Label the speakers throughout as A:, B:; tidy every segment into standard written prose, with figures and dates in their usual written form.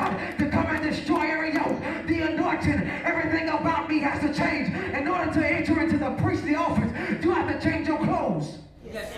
A: God, to come and destroy every yoke. The anointing, everything about me has to change. In order to enter into the priestly office, you have to change your clothes. Yes.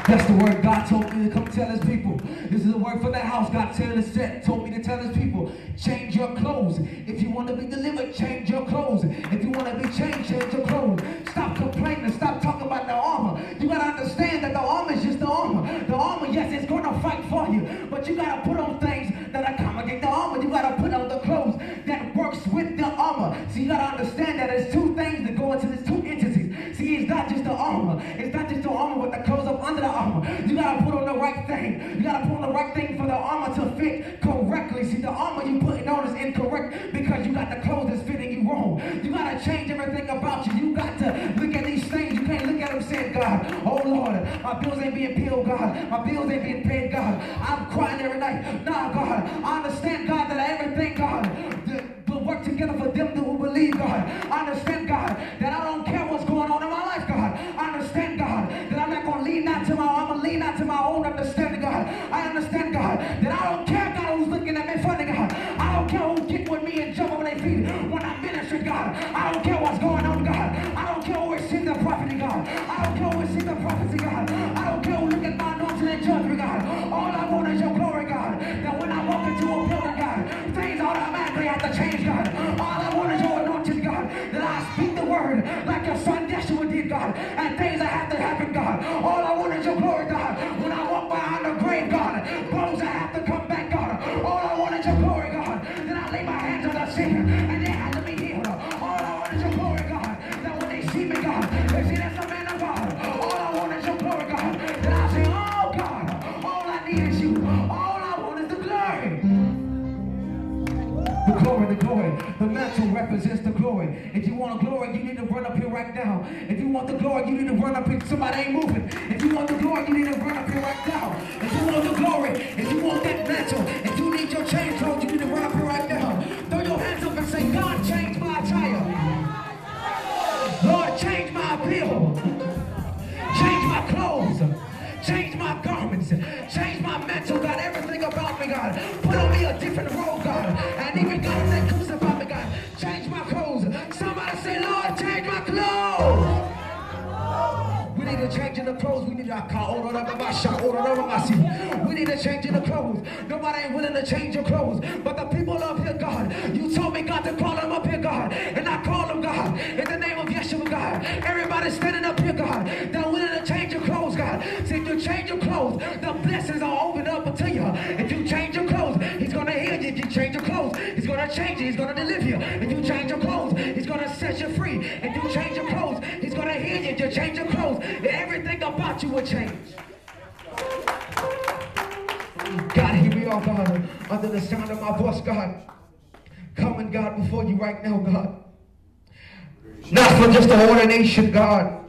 A: That's the word God told me to come tell his people. This is a word for the house. God told me to tell his people, change your clothes. If you want to be delivered, change your clothes. If you want to be changed, change your clothes. Stop complaining. Stop talking about the armor. You got to understand that the armor is just the armor. The armor, yes, it's going to fight for you. But you got to put on things that accommodate the armor. You got to put on the clothes that works with the armor. So you got to understand that there's two things that go into these two entities. See, it's not just the armor. It's not just the armor with the clothes up under the armor. You got to put on the right thing. You got to put on the right thing for the armor to fit correctly. See, the armor you putting on is incorrect because you got the clothes that's fitting you wrong. You got to change everything about you. You got to look at these things. You can't look at them saying, God, oh Lord, my bills ain't being paid, God. My bills ain't being paid, God. I'm crying every night. Nah, God, I understand, God, that everything, God, will work together for them who believe, God. I understand, God, that I don't care what's going on in my life, God. I understand, God, that I'm not going to lean out to my own understanding, God. I understand, God, that I don't care, God, who's looking at me funny, God. I don't care who get with me and jump over their feet when I minister, God. I don't care what's going on, God. I don't care who is seeing the prophecy, God. I don't care who is seeing the prophecy, God. I don't care who look at my anointing and judge me, God. All I want is your glory, God. That when I walk into a building, God, things automatically have to change, God. All I want is your anointing, God. That I speak the word like your son Yeshua did, God. And things that have to happen, God. All I want is your glory, God. When I walk behind the grave, God, bones that have to come back, God. All I want is your glory, God. Then I lay my hands on the sick and they have to be healed. All I want is your glory, God. That when they see me, God, they see that's a man of God. All I want is your glory, God. Then I say, oh God, all I need is you. All I want is the glory. The glory, the glory. The mantle represents the glory. If you want a glory, you need to run up here right now. If you want the glory, you need to run up here. Somebody ain't moving. If you want the glory, you need to run up here right now. If you want the glory, if you want that mantle, if you need your change clothes, you need to run up here right now. Throw your hands up and say, God, change my attire. Lord, change my appeal. Change my clothes. Change my garments. Change my mantle, God. Everything about me, God. Put on me a different robe, God. And even God, that crucify me, God. Change my clothes. Somebody say, Lord, change my clothes. We need to change in the clothes. We need to change in the clothes. Nobody ain't willing to change your clothes. But the people up here, God, you told me, God, to call them up here, God. And I call them, God, in the name of Yeshua, God. Everybody standing up here, God, they're willing to change your clothes, God. See, if you change your clothes, the blessings are opened up to you. If you change your clothes, he's going to heal you. If you change your clothes, he's going to change you. He's going to deliver you. If you change your clothes, he's going to set you free. If you change your clothes, he's going to heal you. If you change your clothes, everything about you will change. God, here we are, God, under the sound of my voice, God. Coming, God, before you right now, God. Not for just the ordination, God.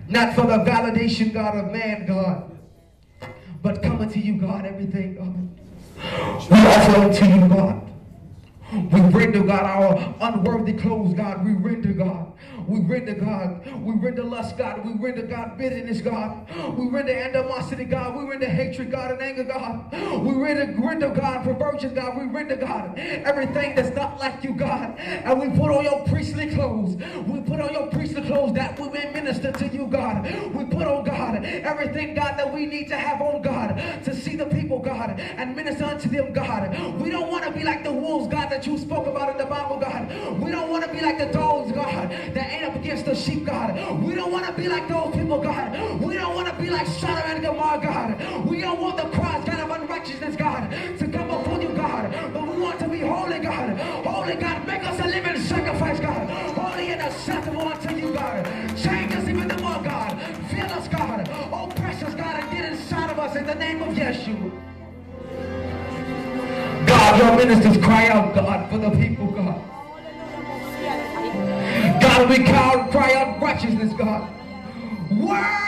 A: Not for the validation, God, of man, God. But coming to you, God, everything, God. We offer unto you, God. We render, God, our unworthy clothes, God. We render, God. We render, God. We render lust, God. We render, God, bitterness, God. We render animosity, God. We render hatred, God, and anger, God. We render, God, perversion, God. We render, God, everything that's not like you, God. And we put on your priestly clothes. We put on your priestly clothes that we may minister to you, God. We put on, God, everything, God, that we need to have on, God, to see the people, God, and minister unto them, God. We don't want to be like the wolves, God, that you spoke about in the Bible, God. We don't want to be like the dogs, God, that ain't up against the sheep, God. We don't want to be like those people, God. We don't want to be like Sodom and Gomorrah, God. We don't want the cries, God, of unrighteousness, God, to come before you, God. But we want to be holy, God. Holy, God. Make us a living sacrifice, God. Holy and acceptable unto you, God. Change us even the more, God. Fill us, God. Oh, precious God, and get inside of us in the name of Yeshua. God, your ministers cry out, God, for the people, God. God, we cry out righteousness, God. Word